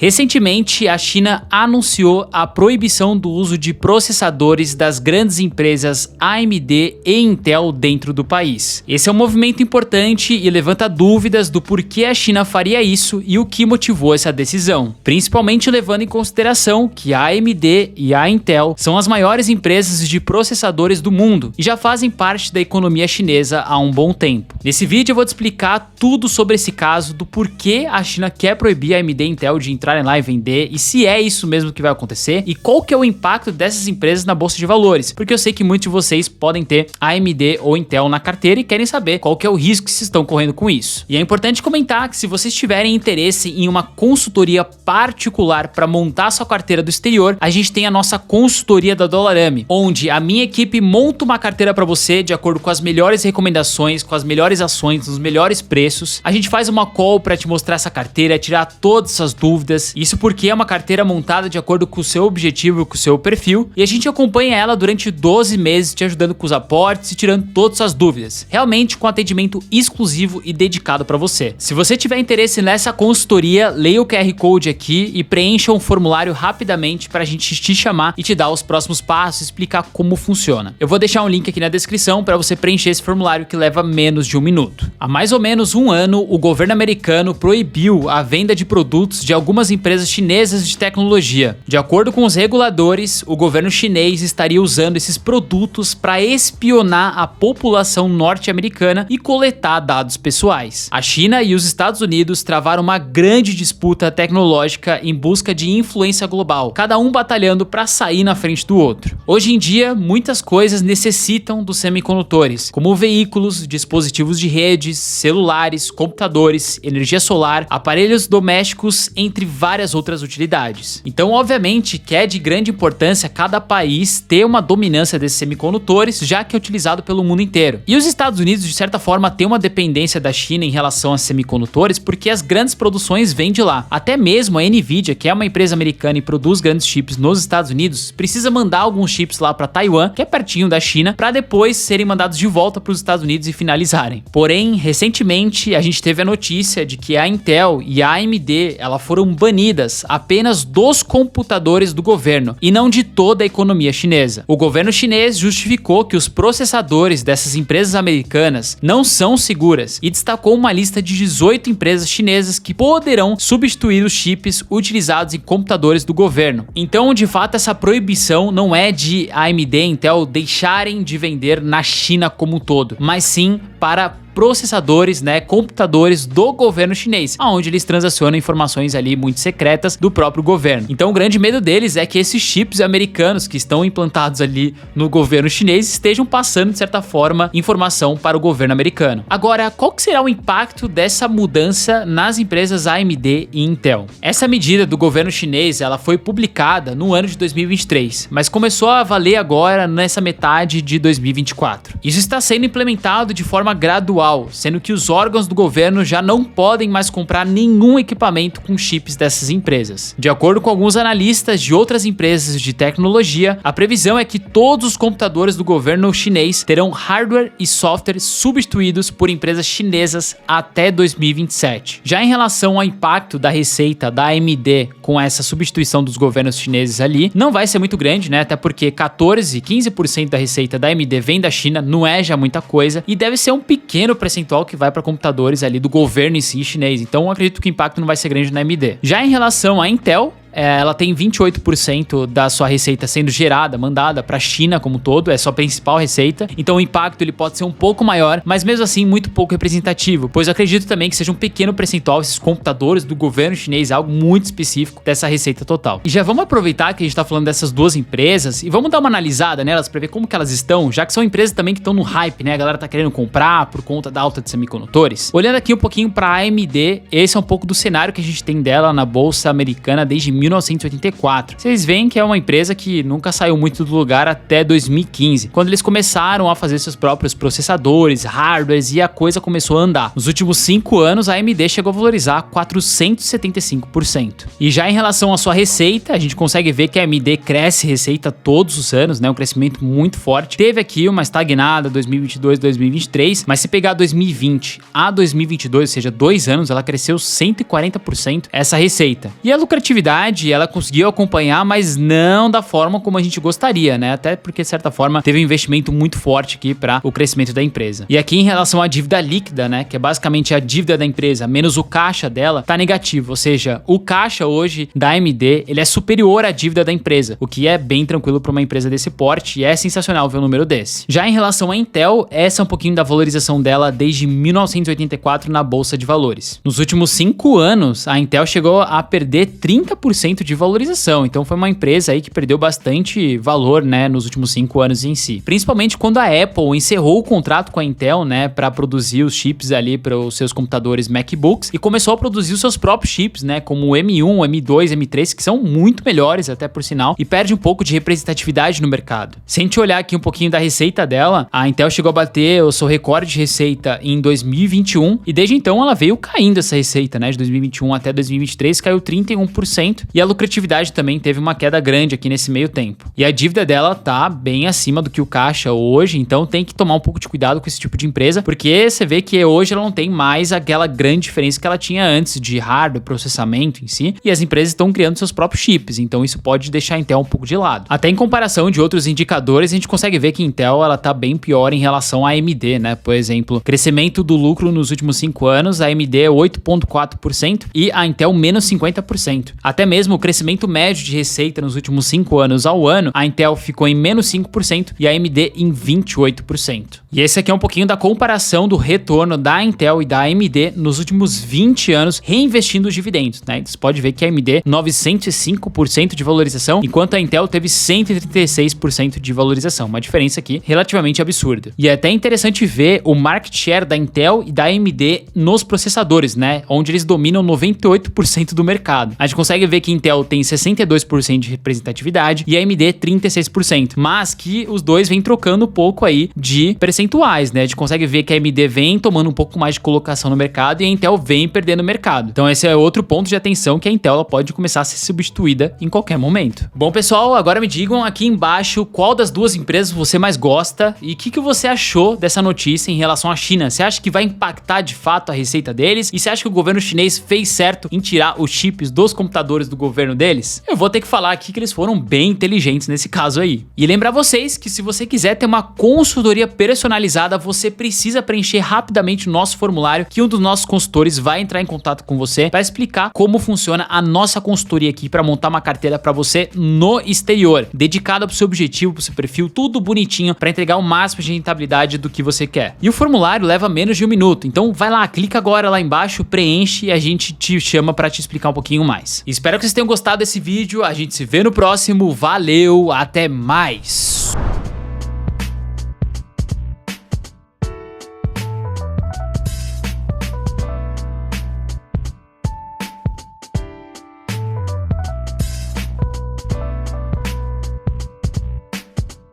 Recentemente, a China anunciou a proibição do uso de processadores das grandes empresas AMD e Intel dentro do país. Esse é um movimento importante e levanta dúvidas do porquê a China faria isso e o que motivou essa decisão, principalmente levando em consideração que a AMD e a Intel são as maiores empresas de processadores do mundo e já fazem parte da economia chinesa há um bom tempo. Nesse vídeo eu vou te explicar tudo sobre esse caso, do porquê a China quer proibir a AMD e Intel de entrarem lá e vender, e se é isso mesmo que vai acontecer, e qual que é o impacto dessas empresas na bolsa de valores, porque eu sei que muitos de vocês podem ter AMD ou Intel na carteira e querem saber qual que é o risco que vocês estão correndo com isso. E é importante comentar que se vocês tiverem interesse em uma consultoria particular para montar sua carteira do exterior, a gente tem a nossa consultoria da Dollarame, onde a minha equipe monta uma carteira para você de acordo com as melhores recomendações, com as melhores ações, os melhores preços. A gente faz uma call para te mostrar essa carteira, tirar todas essas dúvidas. Isso porque é uma carteira montada de acordo com o seu objetivo, com o seu perfil, e a gente acompanha ela durante 12 meses, te ajudando com os aportes e tirando todas as dúvidas, realmente com atendimento exclusivo e dedicado para você. Se você tiver interesse nessa consultoria, leia o QR Code aqui e preencha um formulário rapidamente para a gente te chamar e te dar os próximos passos e explicar como funciona. Eu vou deixar um link aqui na descrição para você preencher esse formulário, que leva menos de 1 minuto. Há mais ou menos um ano, o governo americano proibiu a venda de produtos de algumas empresas chinesas de tecnologia. De acordo com os reguladores, o governo chinês estaria usando esses produtos para espionar a população norte-americana e coletar dados pessoais. A China e os Estados Unidos travaram uma grande disputa tecnológica em busca de influência global, cada um batalhando para sair na frente do outro. Hoje em dia, muitas coisas necessitam dos semicondutores, como veículos, dispositivos de redes, celulares, computadores, energia solar, aparelhos domésticos, entre várias outras utilidades. Então, obviamente, que é de grande importância cada país ter uma dominância desses semicondutores, já que é utilizado pelo mundo inteiro. E os Estados Unidos, de certa forma, têm uma dependência da China em relação a semicondutores, porque as grandes produções vêm de lá. Até mesmo a Nvidia, que é uma empresa americana e produz grandes chips nos Estados Unidos, precisa mandar alguns chips lá para Taiwan, que é pertinho da China, para depois serem mandados de volta para os Estados Unidos e finalizarem. Porém, recentemente a gente teve a notícia de que a Intel e a AMD foram banidas apenas dos computadores do governo e não de toda a economia chinesa. O governo chinês justificou que os processadores dessas empresas americanas não são seguras e destacou uma lista de 18 empresas chinesas que poderão substituir os chips utilizados em computadores do governo. Então, de fato, essa proibição não é de AMD e Intel deixarem de vender na China como um todo, mas sim para processadores, computadores do governo chinês, onde eles transacionam informações ali muito secretas do próprio governo. Então o grande medo deles é que esses chips americanos que estão implantados ali no governo chinês estejam passando, de certa forma, informação para o governo americano. Agora, qual que será o impacto dessa mudança nas empresas AMD e Intel? Essa medida do governo chinês, ela foi publicada no ano de 2023, mas começou a valer agora nessa metade de 2024. Isso está sendo implementado de forma gradual, sendo que os órgãos do governo já não podem mais comprar nenhum equipamento com chips dessas empresas. De acordo com alguns analistas de outras empresas de tecnologia, a previsão é que todos os computadores do governo chinês terão hardware e software substituídos por empresas chinesas até 2027. Já em relação ao impacto da receita da AMD com essa substituição dos governos chineses ali, não vai ser muito grande, até porque 15% da receita da AMD vem da China, não é já muita coisa, e deve ser um pequeno percentual que vai para computadores ali do governo em si chinês. Então eu acredito que o impacto não vai ser grande na AMD. Já em relação à Intel, ela tem 28% da sua receita sendo gerada, mandada para a China como um todo, é sua principal receita. Então o impacto ele pode ser um pouco maior, mas mesmo assim muito pouco representativo, pois eu acredito também que seja um pequeno percentual esses computadores do governo chinês, algo muito específico dessa receita total. E já vamos aproveitar que a gente está falando dessas duas empresas e vamos dar uma analisada nelas para ver como que elas estão, já que são empresas também que estão no hype, a galera tá querendo comprar por conta da alta de semicondutores. Olhando aqui um pouquinho para a AMD, esse é um pouco do cenário que a gente tem dela na bolsa americana desde 1984. Vocês veem que é uma empresa que nunca saiu muito do lugar até 2015, quando eles começaram a fazer seus próprios processadores, hardwares e a coisa começou a andar. Nos últimos 5 anos, a AMD chegou a valorizar 475%. E já em relação à sua receita, a gente consegue ver que a AMD cresce receita todos os anos, né? Um crescimento muito forte. Teve aqui uma estagnada 2022, 2023, mas se pegar 2020 a 2022, ou seja, 2 anos, ela cresceu 140% essa receita. E a lucratividade, ela conseguiu acompanhar, mas não da forma como a gente gostaria, né? Até porque, de certa forma, teve um investimento muito forte aqui para o crescimento da empresa. E aqui em relação à dívida líquida, né, que é basicamente a dívida da empresa menos o caixa dela, tá negativo, ou seja, o caixa hoje da AMD, ele é superior à dívida da empresa, o que é bem tranquilo para uma empresa desse porte e é sensacional ver um número desse. Já em relação à Intel, essa é um pouquinho da valorização dela desde 1984 na bolsa de valores. Nos últimos 5 anos, a Intel chegou a perder 30% de valorização, então foi uma empresa aí que perdeu bastante valor, né, nos últimos 5 anos em si. Principalmente quando a Apple encerrou o contrato com a Intel, né, para produzir os chips ali para os seus computadores MacBooks e começou a produzir os seus próprios chips, né, como o M1, M2, M3, que são muito melhores até por sinal, e perde um pouco de representatividade no mercado. Se a gente olhar aqui um pouquinho da receita dela, a Intel chegou a bater o seu recorde de receita em 2021 e desde então ela veio caindo essa receita, né, de 2021 até 2023 caiu 31% e a lucratividade também teve uma queda grande aqui nesse meio tempo. E a dívida dela tá bem acima do que o caixa hoje, então tem que tomar um pouco de cuidado com esse tipo de empresa, porque você vê que hoje ela não tem mais aquela grande diferença que ela tinha antes de hardware, processamento em si, e as empresas estão criando seus próprios chips, então isso pode deixar a Intel um pouco de lado. Até em comparação de outros indicadores, a gente consegue ver que a Intel ela tá bem pior em relação à AMD, né? Por exemplo, crescimento do lucro nos últimos 5 anos, a AMD é 8,4% e a Intel menos 50%. Até mesmo o crescimento médio de receita nos últimos 5 anos ao ano, a Intel ficou em menos 5% e a AMD em 28%. E esse aqui é um pouquinho da comparação do retorno da Intel e da AMD nos últimos 20 anos reinvestindo os dividendos, né? Você pode ver que a AMD 905% de valorização, enquanto a Intel teve 136% de valorização, uma diferença aqui relativamente absurda. E é até interessante ver o market share da Intel e da AMD nos processadores, né? Onde eles dominam 98% do mercado. A gente consegue ver que a Intel tem 62% de representatividade e a AMD 36%, mas que os dois vêm trocando um pouco aí de percentuais, né? A gente consegue ver que a AMD vem tomando um pouco mais de colocação no mercado e a Intel vem perdendo o mercado. Então esse é outro ponto de atenção que a Intel ela pode começar a ser substituída em qualquer momento. Bom, pessoal, agora me digam aqui embaixo qual das duas empresas você mais gosta e o que você achou dessa notícia em relação à China. Você acha que vai impactar de fato a receita deles? E você acha que o governo chinês fez certo em tirar os chips dos computadores do governo deles? Eu vou ter que falar aqui que eles foram bem inteligentes nesse caso aí. E lembrar vocês que se você quiser ter uma consultoria personalizada, você precisa preencher rapidamente o nosso formulário que um dos nossos consultores vai entrar em contato com você para explicar como funciona a nossa consultoria aqui para montar uma carteira para você no exterior, dedicada para o seu objetivo, para o seu perfil, tudo bonitinho para entregar o máximo de rentabilidade do que você quer. E o formulário leva menos de 1 minuto, então vai lá, clica agora lá embaixo, preenche e a gente te chama para te explicar um pouquinho mais. Espero que vocês tenham gostado desse vídeo, a gente se vê no próximo, valeu, até mais!